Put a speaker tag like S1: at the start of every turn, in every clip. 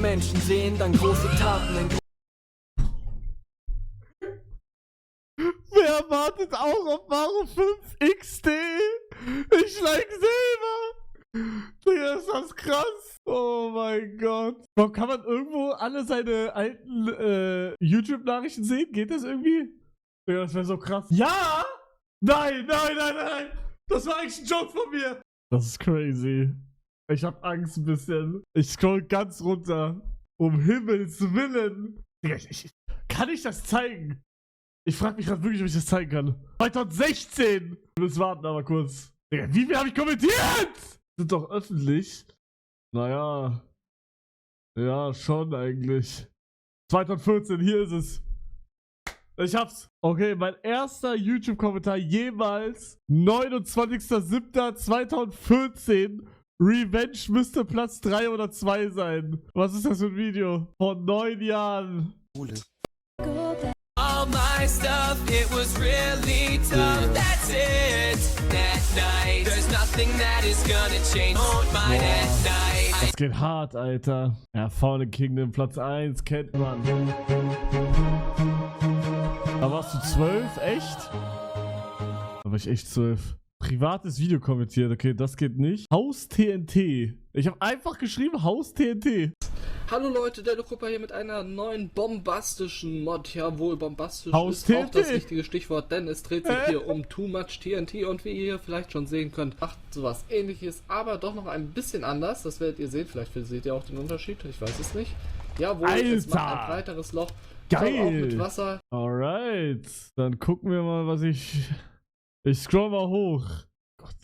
S1: Menschen sehen dann große Taten in
S2: Wer wartet auch auf Mario 5 XD? Ich like selber. Digga, ist das krass. Oh mein Gott. Warum kann man irgendwo alle seine alten YouTube-Nachrichten sehen? Geht das irgendwie? Digga, das wäre so krass. Ja! Nein. Das war eigentlich ein Joke von mir. Das ist crazy. Ich hab Angst ein bisschen. Ich scroll ganz runter. Um Himmels Willen. Digga, kann ich das zeigen? Ich frage mich gerade wirklich, ob ich das zeigen kann. 2016! Wir müssen warten, aber kurz. Digga, wie viel habe ich kommentiert? Sind doch öffentlich. Naja. Ja, schon eigentlich. 2014, hier ist es. Ich hab's. Okay, mein erster YouTube-Kommentar jemals. 29.07.2014. Revenge müsste Platz 3 oder 2 sein. Was ist das für ein Video? Vor 9 Jahren.
S1: all my stuff. It was really tough. That's it. That night. There's nothing that is gonna change. Hold my that night.
S2: Das geht hart, Alter. Ja, Fallen Kingdom Platz 1 kennt man. Da warst du 12? Echt? Da war ich echt 12. Privates Video kommentiert. Okay, das geht nicht. Haus TNT. Ich habe einfach geschrieben Haus TNT.
S3: Hallo Leute, der Lukupa hier mit einer neuen bombastischen Mod. Jawohl, bombastisch
S2: Haus
S3: ist
S2: TNT.
S3: auch das richtige Stichwort, denn es dreht sich hier um Too Much TNT und wie ihr vielleicht schon sehen könnt, macht sowas ähnliches, aber doch noch ein bisschen anders. Das werdet ihr sehen, vielleicht seht ihr auch den Unterschied, ich weiß es nicht. Jawohl, es macht ein breiteres Loch.
S2: Geil.
S3: Auch mit Wasser.
S2: Alright, dann gucken wir mal, was ich... Ich scroll mal hoch. Gott.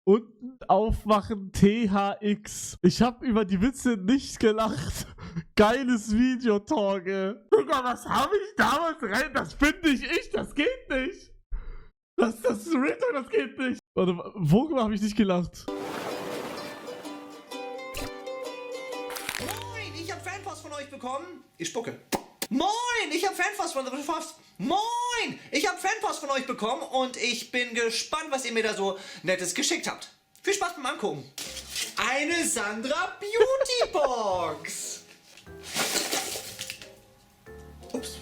S2: Unten aufmachen THX. Ich habe über die Witze nicht gelacht. Geiles Video, Torge. Digga, was habe ich damals rein? Das finde ich. Das geht nicht. Das ist Real Talk, das geht nicht. Warte, worüber habe ich nicht gelacht?
S4: Moin, ich hab Fanpost von euch bekommen. Ich spucke. Moin, ich hab Fanpost von euch bekommen und ich bin gespannt, was ihr mir da so Nettes geschickt habt. Viel Spaß beim Angucken. Eine Sandra Beauty Box. Ups.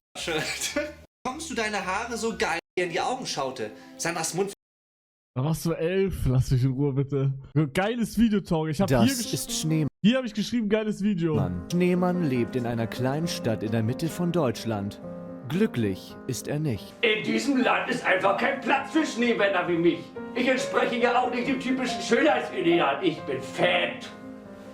S4: Kommst du deine Haare so geil, wie in die Augen schaute? Sandras Mund.
S2: Da warst du 11. Lass mich in Ruhe, bitte. Geiles Video, Torge. Ich habe hier habe ich geschrieben, geiles Video.
S5: Schneemann lebt in einer kleinen Stadt in der Mitte von Deutschland. Glücklich ist er nicht.
S6: In diesem Land ist einfach kein Platz für Schneemänner wie mich. Ich entspreche ja auch nicht dem typischen Schönheitsideal. Ich bin fett,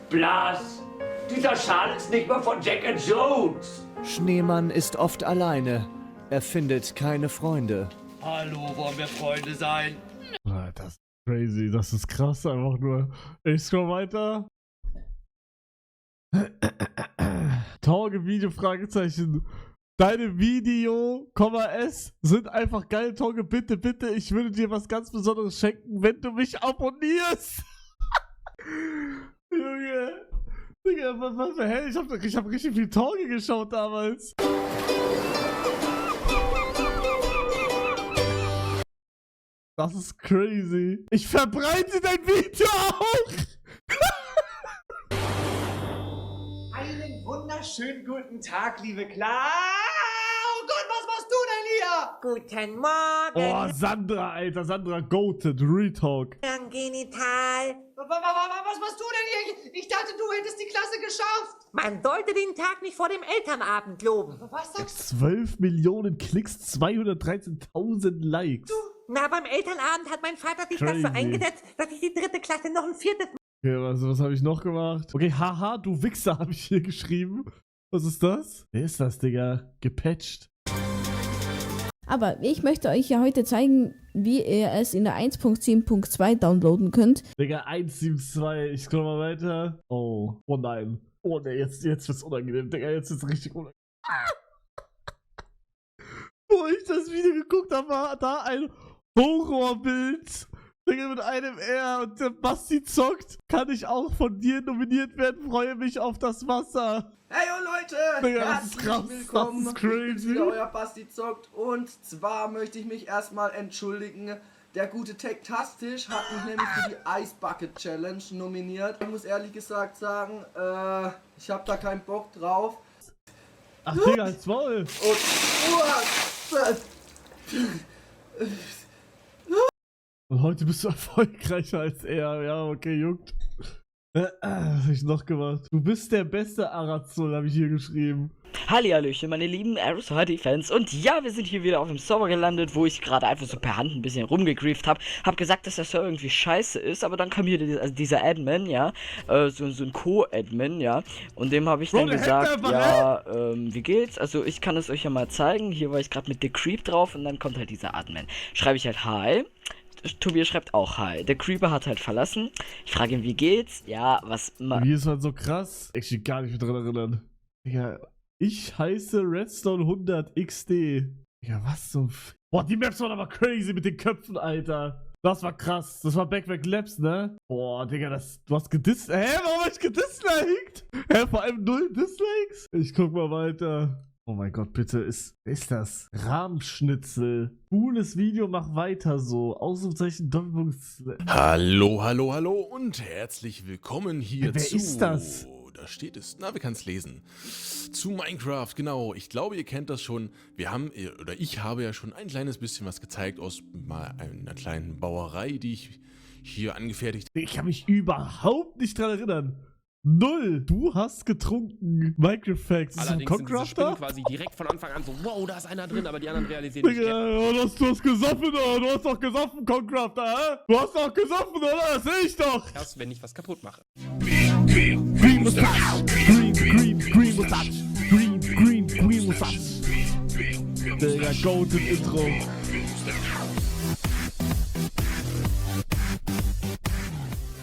S6: blass. Dieser Schal ist nicht mal von Jack and Jones.
S5: Schneemann ist oft alleine. Er findet keine Freunde.
S4: Hallo, wollen wir Freunde sein?
S2: Das ist crazy. Das ist krass einfach nur. Ich scroll weiter. Torge Video, Fragezeichen. Deine Video, S sind einfach geil, Torge. Bitte, bitte, ich würde dir was ganz Besonderes schenken, wenn du mich abonnierst. Junge. Digga, was für hell? Ich hab richtig viel Torge geschaut damals. Das ist crazy. Ich verbreite dein Video auch.
S4: Einen wunderschönen guten Tag, liebe Clara. Oh Gott, was machst du denn hier?
S7: Guten Morgen,
S2: Oh, Sandra, Alter. Sandra Goated. Retalk.
S7: Herrn Genital.
S4: Was machst du denn hier? Ich dachte, du hättest die Klasse geschafft.
S7: Man sollte den Tag nicht vor dem Elternabend loben.
S4: Was sagst
S2: 12 Millionen Klicks, 213.000 Likes.
S7: Na, beim Elternabend hat mein Vater sich
S2: Crazy.
S7: dafür eingesetzt, dass ich die 3. Klasse noch ein 4.
S2: Okay, was habe ich noch gemacht? Okay, haha, du Wichser, habe ich hier geschrieben. Was ist das? Wer ist das, Digga? Gepatcht.
S8: Aber ich möchte euch ja heute zeigen, wie ihr es in der 1.7.2 downloaden könnt.
S2: Digga, 172. Ich scroll mal weiter. Oh nein. Oh ne, jetzt wird's unangenehm. Digga, jetzt wird's richtig unangenehm. Wo ich das Video geguckt habe, war da ein Horrorbild. Digga, mit einem R und der Basti zockt. Kann ich auch von dir nominiert werden? Freue mich auf das Wasser.
S4: Hey, oh Leute!
S2: Digga, das ist krass.
S4: Willkommen.
S2: Das ist crazy.
S4: Wieder euer Basti zockt. Und zwar möchte ich mich erstmal entschuldigen,
S9: Der gute Tektastisch hat mich nämlich für die Ice Bucket Challenge nominiert. Ich muss ehrlich gesagt sagen, ich habe da keinen Bock drauf.
S2: Ach, Digga, als Maul. Und heute bist du erfolgreicher als er. Ja, okay, juckt. Was hab ich noch gemacht? Du bist der beste Arazol, habe ich hier geschrieben.
S10: Hallihallöchen, meine lieben Aerosol-Fans. Und ja, wir sind hier wieder auf dem Server gelandet, wo ich gerade einfach so per Hand ein bisschen rumgegrieft habe. Hab gesagt, dass der Server irgendwie scheiße ist, aber dann kam hier dieser Admin, ja, so ein Co-Admin, ja. Und dem habe ich dann gesagt, ja, wie geht's? Also ich kann es euch ja mal zeigen. Hier war ich gerade mit The Creep drauf und dann kommt halt dieser Admin. Schreibe ich halt Hi. Tobias schreibt auch Hi. Der Creeper hat halt verlassen. Ich frage ihn, wie geht's? Ja, was...
S2: Wie ist man so krass? Ich kann gar nicht mehr dran erinnern. Digga, ich heiße Redstone 100 XD. Digga, was so... Boah, die Maps waren aber crazy mit den Köpfen, Alter. Das war krass. Das war Backpack Labs, ne? Boah, Digga, du hast gedisst... warum hab ich gedisliked? Vor allem 0 Dislikes? Ich guck mal weiter. Oh mein Gott, bitte, ist das Rahmschnitzel. Cooles Video, mach weiter so. Ausrufezeichen, Doppelpunkt.
S11: Hallo und herzlich willkommen hier
S2: Wer ist das?
S11: Da steht es, na, wer kann es lesen? Zu Minecraft, genau. Ich glaube, ihr kennt das schon. Ich habe ja schon ein kleines bisschen was gezeigt aus mal einer kleinen Bauerei, die ich hier angefertigt habe.
S2: Ich kann mich überhaupt nicht dran erinnern. 0. Du hast getrunken. Minecraft Facts.
S12: Allerdings sind diese Spinnen quasi direkt von Anfang an so, wow, da ist einer drin, aber die anderen realisieren nicht.
S2: Du hast gesoffen, oder? Du hast doch gesoffen, Concrafter, hä? Du hast doch gesoffen, oder? Das sehe ich doch.
S12: Erst wenn ich was kaputt mache.
S2: Green Mustache. Green Mustache. Green Mustache. Digga, golden Intro.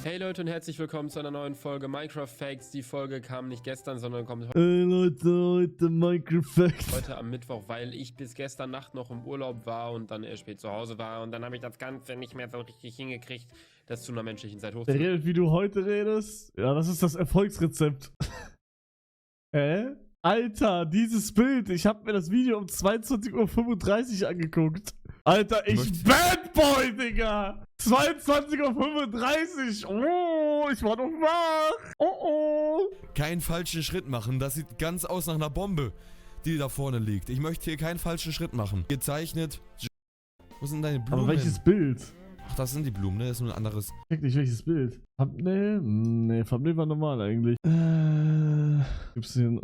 S12: Hey Leute und herzlich willkommen zu einer neuen Folge Minecraft Facts. Die Folge kam nicht gestern, sondern kommt
S2: heute Minecraft Facts.
S12: Heute am Mittwoch, weil ich bis gestern Nacht noch im Urlaub war und dann erst spät zu Hause war. Und dann habe ich das Ganze nicht mehr so richtig hingekriegt, das zu einer menschlichen Zeit hochzunehmen.
S2: Wie du heute redest? Ja, das ist das Erfolgsrezept. Alter, dieses Bild. Ich habe mir das Video um 22:35 Uhr angeguckt. Alter, ich Bad Boy, Digga! 22:35 Uhr! Oh, ich war noch wach! Oh.
S13: Keinen falschen Schritt machen, das sieht ganz aus nach einer Bombe, die da vorne liegt. Ich möchte hier keinen falschen Schritt machen. Gezeichnet. Wo sind deine Blumen?
S2: Aber welches Bild?
S13: Ach, das sind die Blumen, ne? Das ist nur ein anderes.
S2: Ich check nicht, welches Bild. Thumbnail? Nee, Thumbnail war normal eigentlich. Gibt's hier...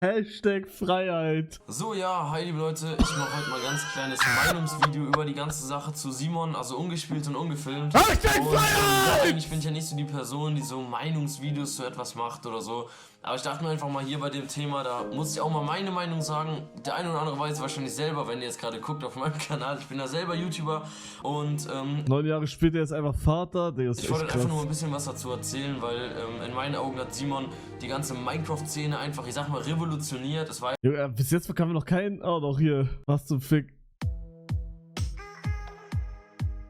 S2: Hashtag Freiheit.
S14: So, ja, hi liebe Leute, ich mache heute mal ein ganz kleines Meinungsvideo über die ganze Sache zu Simon, also ungespielt und ungefilmt.
S2: Hashtag Freiheit!
S14: Eigentlich bin ich ja nicht so die Person, die so Meinungsvideos zu etwas macht oder so. Aber ich dachte mir einfach mal hier bei dem Thema, da muss ich auch mal meine Meinung sagen. Der eine oder andere weiß wahrscheinlich selber, wenn ihr jetzt gerade guckt auf meinem Kanal. Ich bin ja selber YouTuber und
S2: 9 Jahre später ist einfach Vater.
S14: Ich wollte einfach nur ein bisschen was dazu erzählen, weil in meinen Augen hat Simon die ganze Minecraft-Szene einfach, ich sag mal, revolutioniert. Es war
S2: ja, bis jetzt bekamen wir noch keinen. Oh, doch hier. Was zum Fick.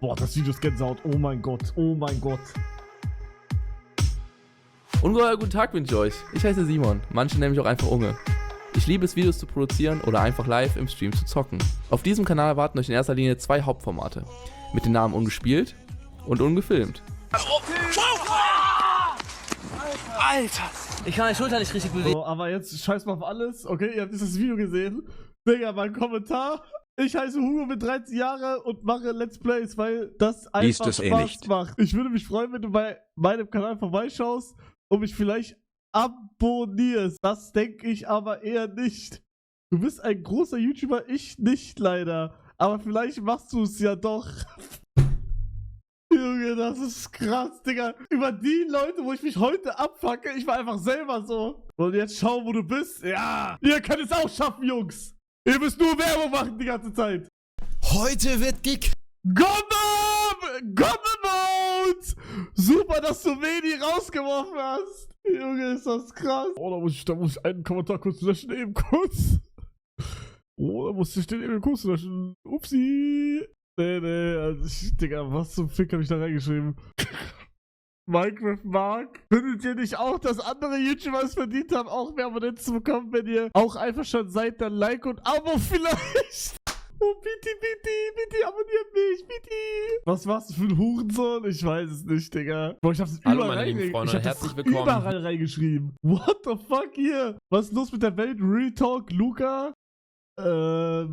S2: Boah, das Video ist Gänsehaut. Oh mein Gott. Oh mein Gott.
S15: Ungeheuer guten Tag wünsche ich euch. Ich heiße Simon, manche nennen mich auch einfach Unge. Ich liebe es, Videos zu produzieren oder einfach live im Stream zu zocken. Auf diesem Kanal erwarten euch in erster Linie 2 Hauptformate. Mit den Namen Ungespielt und Ungefilmt.
S10: Alter, ich kann meine Schulter nicht richtig bewegen.
S2: So, aber jetzt scheiß mal auf alles. Okay, ihr habt dieses Video gesehen. Digga, mein Kommentar. Ich heiße Hugo, bin 13 Jahre und mache Let's Plays, weil das einfach Spaß macht. Ich würde mich freuen, wenn du bei meinem Kanal vorbeischaust und mich vielleicht abonnierst. Das denke ich aber eher nicht. Du bist ein großer YouTuber, ich nicht leider. Aber vielleicht machst du es ja doch. Junge, das ist krass, Digga. Über die Leute, wo ich mich heute abfacke, ich war einfach selber so. Und jetzt schau, wo du bist. Ja, ihr könnt es auch schaffen, Jungs. Ihr müsst nur Werbung machen die ganze Zeit.
S13: Heute wird
S2: Gomme-Mode! Super, dass du Medi rausgeworfen hast. Junge, ist das krass. Oh, da muss ich einen Kommentar kurz löschen, eben kurz. Oh, da musste ich den eben kurz löschen. Upsi. Nee, also Digga, was zum Fick hab ich da reingeschrieben? Minecraft Mark. Findet ihr nicht auch, dass andere YouTuber es verdient haben, auch mehr Abonnenten zu bekommen, wenn ihr auch einverstanden seid, dann Like und Abo vielleicht? Oh, bitte abonniert mich, bitte. Was warst du für ein Hurensohn? Ich weiß es nicht, Digga. Bro, ich hab's
S12: Hallo,
S2: überall,
S12: meine lieben Freunde,
S2: ich hab das
S12: herzlich willkommen.
S2: überall reingeschrieben. What the fuck hier? Was ist los mit der Welt? Real Talk, Luca? Das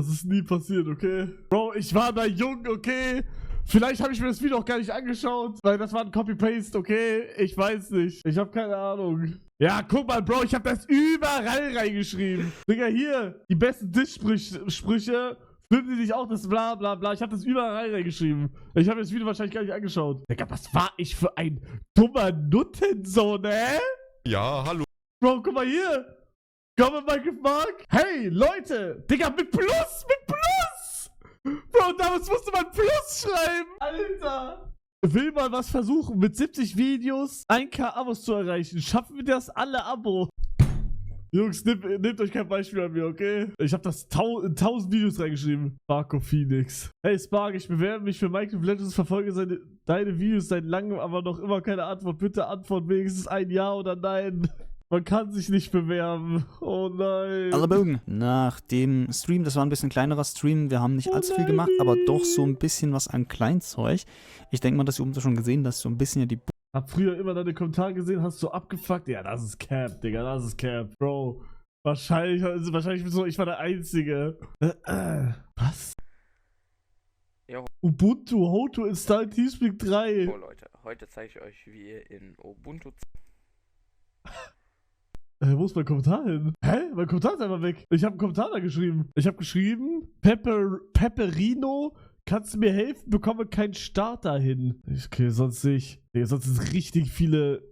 S2: ist nie passiert, okay? Bro, ich war da jung, okay? Vielleicht habe ich mir das Video auch gar nicht angeschaut, weil das war ein Copy-Paste, okay? Ich weiß nicht. Ich habe keine Ahnung. Ja, guck mal, Bro, ich habe das überall reingeschrieben. Digga, hier, die besten Diss-Sprüche. Finden Sie nicht auch das bla bla bla? Ich habe das überall reingeschrieben. Ich habe das Video wahrscheinlich gar nicht angeschaut. Digga, was war ich für ein dummer Nuttensohn,
S13: Ja, hallo.
S2: Bro, guck mal hier. Komm in Minecraft Mark. Hey, Leute. Digga, mit Plus, mit Plus. Bro, damals musste man Plus schreiben. Alter. Will mal was versuchen, mit 70 Videos 1K Abos zu erreichen. Schaffen wir das alle Abo? Jungs, nehmt euch kein Beispiel an mir, okay? Ich habe das in 1000 Videos reingeschrieben. Sparko Phoenix. Hey Spark, ich bewerbe mich für Minecraft Legends, verfolge deine Videos seit langem, aber noch immer keine Antwort. Bitte antwort wenigstens ein Ja oder Nein. Man kann sich nicht bewerben. Oh nein.
S16: Alle Bögen. Nach dem Stream, das war ein bisschen kleinerer Stream, wir haben nicht allzu viel gemacht, aber doch so ein bisschen was an Kleinzeug. Ich denke mal, dass ihr oben schon gesehen, dass so ein bisschen ja die...
S2: Hab früher immer deine Kommentare gesehen, hast du abgefuckt? Ja, das ist Cap, Digga, das ist Cap. Bro, wahrscheinlich bist du, ich war der Einzige. Was?
S17: Jo.
S2: Ubuntu, how to install Teamspeak 3.
S17: So Leute, heute zeige ich euch, wie ihr in Ubuntu...
S2: Wo ist mein Kommentar hin? Hä? Mein Kommentar ist einfach weg. Ich habe einen Kommentar da geschrieben. Ich habe geschrieben, Pepperino, kannst du mir helfen? Bekomme keinen Starter hin. Okay, sonst nicht. Sonst sind richtig viele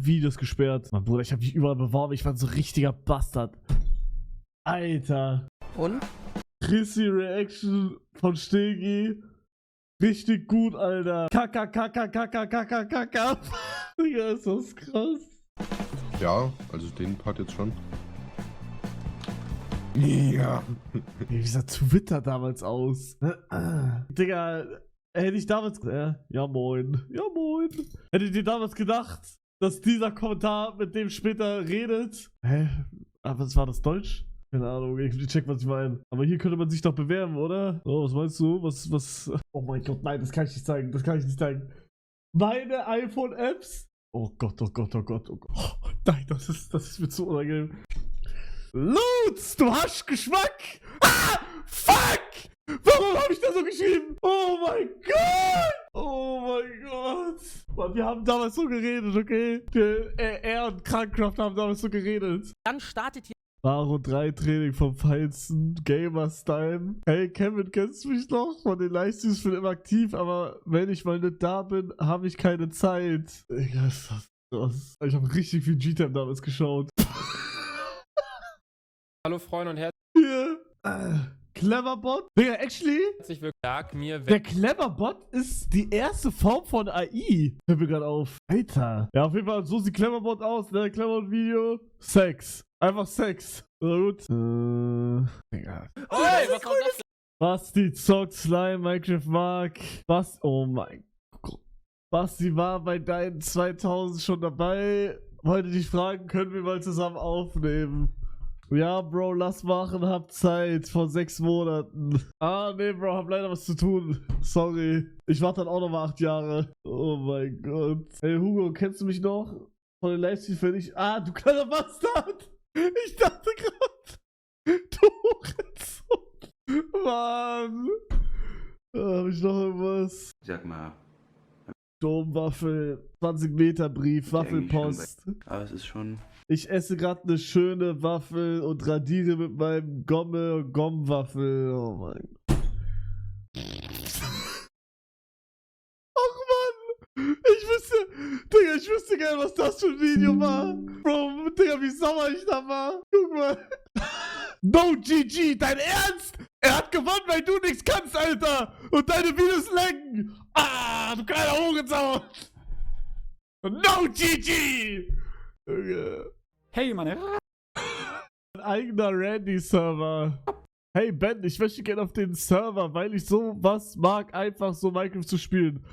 S2: Videos gesperrt. Mann, Bruder, ich habe mich überall beworben. Ich war so ein richtiger Bastard. Alter.
S17: Und?
S2: Chrissy Reaction von Stegi. Richtig gut, Alter. Kaka. Digga, ist das krass.
S18: Ja, also den Part jetzt schon.
S2: Ja. Wie sah Twitter damals aus? Digga, hätte ich damals... ja moin. Ja moin. Hättet ihr damals gedacht, dass dieser Kommentar mit dem später redet? Hä? Aber was war das Deutsch? Keine Ahnung, ich check, was ich meine. Aber hier könnte man sich doch bewerben, oder? Oh, was meinst du? Was... Oh mein Gott, nein, das kann ich nicht zeigen. Das kann ich nicht zeigen. Meine iPhone-Apps... Oh Gott. Oh, nein, das ist mir zu unangenehm. Lutz, du hast Geschmack! Ah! Fuck! Warum habe ich da so geschrieben? Oh mein Gott! Mann, wir haben damals so geredet, okay? Er und Krankcraft haben damals so geredet.
S17: Dann startet hier...
S2: Varo 3 Training vom feinsten Gamer-Style. Hey Kevin, kennst du mich noch? Von den Livestreams bin ich immer aktiv, aber wenn ich mal nicht da bin, habe ich keine Zeit. Digga, ist das krass. Ich habe richtig viel G-Time damals geschaut.
S12: Hallo Freunde und
S2: Hier. Cleverbot? Digga, actually?
S12: herzlich willkommen.
S2: Der Cleverbot ist die erste Form von AI. Hört mir gerade auf. Alter. Ja, auf jeden Fall, so sieht Cleverbot aus. Der Cleverbot-Video. Sex. Einfach Sex. Na gut. Digga.
S12: Hey, was war das?
S2: Basti zockt Slime, Minecraft Mark. Oh mein Gott. Basti war bei deinen 2000 schon dabei. Wollte dich fragen, können wir mal zusammen aufnehmen? Ja, Bro, lass machen, hab Zeit. Vor 6 Monaten. Nee, Bro, hab leider was zu tun. Sorry. Ich warte dann auch noch mal 8 Jahre. Oh mein Gott. Hey, Hugo, kennst du mich noch? Von den Livestreams, wenn ich... du kleiner Bastard! Ich dachte gerade... Du Hurensohn. Mann. Hab ich noch irgendwas?
S19: Sag mal.
S2: Domwaffel, 20 Meter Brief, Waffelpost.
S19: Aber es ist schon...
S2: Ich esse gerade eine schöne Waffel und radiere mit meinem Gommwaffel. Oh mein Gott. Ach Mann! Ich wüsste gerne, was das für ein Video war. Bro, Digga, wie sauer ich da war. Guck mal. No GG, dein Ernst? Er hat gewonnen, weil du nichts kannst, Alter. Und deine Videos lenken. Du kleiner Hurensauer. No GG. Okay.
S20: Hey, meine
S2: Ein eigener Randy-Server. Hey Ben, ich möchte gerne auf den Server, weil ich sowas mag, einfach so Minecraft zu spielen.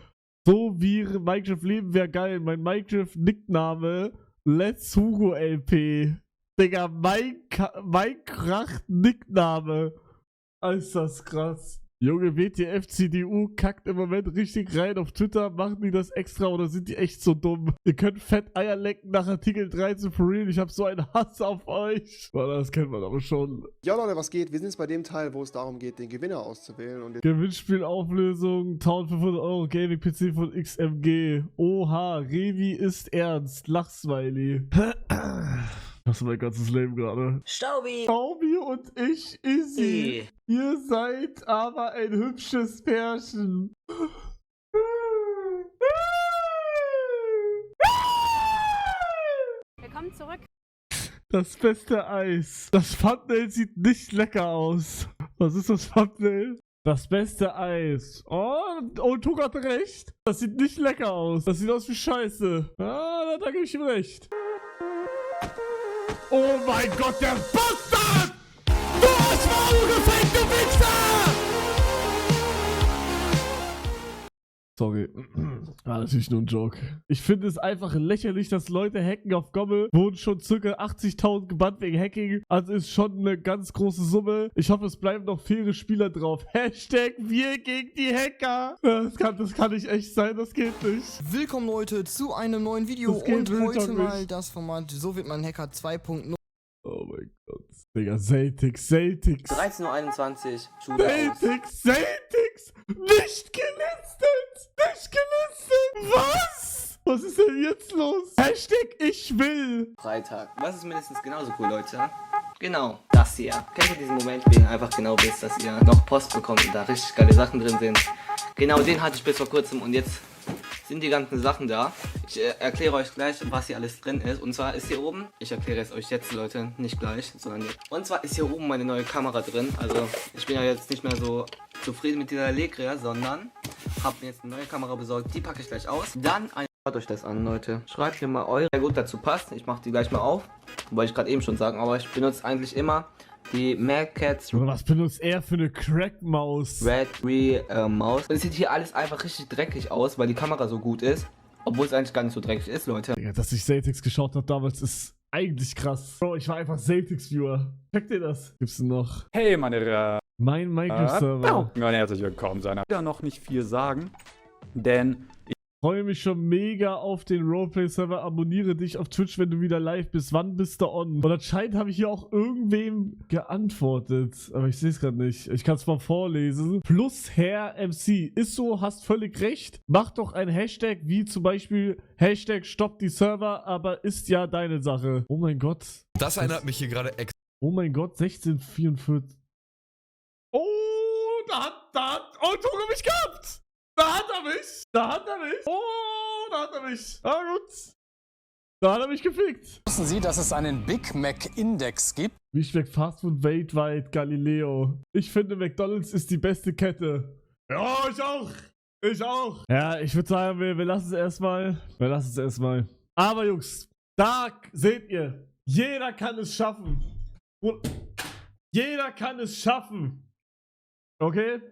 S2: So wie Minecraft leben wäre geil. Mein Minecraft-Nickname Let's Hugo LP. Digga, Minecraft-Nickname. Ist das krass. Junge, WTF, CDU kackt im Moment richtig rein auf Twitter. Machen die das extra oder sind die echt so dumm? Ihr könnt fett Eier lecken nach Artikel 13 for real. Ich hab so einen Hass auf euch. Boah, das kennt man aber schon.
S19: Ja Leute, was geht? Wir sind jetzt bei dem Teil, wo es darum geht, den Gewinner auszuwählen. Und
S2: Gewinnspielauflösung, 1500 Euro Gaming-PC von XMG. Oha, Revi ist ernst. Lachsmiley. Das ist mein ganzes Leben gerade.
S7: Staubi!
S2: Und ich, Izzy. Ihr seid aber ein hübsches Pärchen.
S20: Willkommen zurück.
S2: Das beste Eis. Das Thumbnail sieht nicht lecker aus. Was ist das Thumbnail? Das beste Eis. Oh, Tuck hatte recht. Das sieht nicht lecker aus. Das sieht aus wie Scheiße. Ah, da gebe ich ihm recht. Oh mein Gott, der Bastard! Du hast Maul gefällt, du Wichser! Sorry. War natürlich nur ein Joke. Ich finde es einfach lächerlich, dass Leute hacken auf Gommel. Wurden schon ca. 80.000 gebannt wegen Hacking. Also ist schon eine ganz große Summe. Ich hoffe, es bleiben noch faire Spieler drauf. Hashtag wir gegen die Hacker. Das kann nicht echt sein, das geht nicht.
S21: Willkommen Leute zu einem neuen Video und heute mal das Format So wird man Hacker 2.0.
S2: Oh mein Gott. Digga, Celtics.
S17: 13:21 Uhr.
S2: Celtics! Nicht gelistet! Was? Was ist denn jetzt los? Hashtag ich will!
S17: Freitag. Was ist mindestens genauso cool, Leute? Genau, das hier. Kennt ihr diesen Moment, wo ihr einfach genau wisst, dass ihr noch Post bekommt und da richtig geile Sachen drin sind? Genau, den hatte ich bis vor kurzem und jetzt sind die ganzen Sachen da. Ich erkläre euch gleich, was hier alles drin ist. Und zwar ist hier oben, ich erkläre es euch jetzt, Leute, nicht gleich, sondern jetzt. Und zwar ist hier oben meine neue Kamera drin. Also ich bin ja jetzt nicht mehr so zufrieden mit dieser Legria, sondern habe mir jetzt eine neue Kamera besorgt. Die packe ich gleich aus. Dann schaut euch das an, Leute. Schreibt mir mal eure, der gut dazu passt. Ich mache die gleich mal auf. Wollte ich gerade eben schon sagen, aber ich benutze eigentlich immer die Magcats.
S2: Was benutzt er für eine Crack-Maus?
S17: Red 3 Maus. Es sieht hier alles einfach richtig dreckig aus, weil die Kamera so gut ist. Obwohl es eigentlich gar nicht so dreckig ist, Leute.
S2: Digga, dass ich Celtics geschaut habe damals, ist eigentlich krass. Bro, ich war einfach Celtics-Viewer. Checkt ihr das? Gibt's denn noch?
S22: Hey, meine
S2: Mein Minecraft-Server.
S22: herzlich willkommen sein. Ich will noch nicht viel sagen, denn
S2: Ich freue mich schon mega auf den Roleplay-Server. Abonniere dich auf Twitch, wenn du wieder live bist. Wann bist du on? Und anscheinend habe ich hier auch irgendwem geantwortet. Aber ich sehe es gerade nicht. Ich kann es mal vorlesen. Plus Herr MC. Ist so, hast völlig recht. Mach doch ein Hashtag wie zum Beispiel Hashtag Stopp die Server, aber ist ja deine Sache. Oh mein Gott.
S13: Das erinnert mich hier gerade extra.
S2: Oh mein Gott, 1644. Oh, oh, Tuch hab ich gehabt. Da hat er mich! Oh, da hat er mich! Ah, gut! Da hat er mich gefickt!
S23: Wissen Sie, dass es einen Big Mac Index gibt?
S2: Wie schmeckt Fastfood weltweit, Galileo? Ich finde, McDonald's ist die beste Kette. Ja, ich auch! Ja, ich würde sagen, wir lassen es erstmal. Aber Jungs, da seht ihr, jeder kann es schaffen. Jeder kann es schaffen. Okay?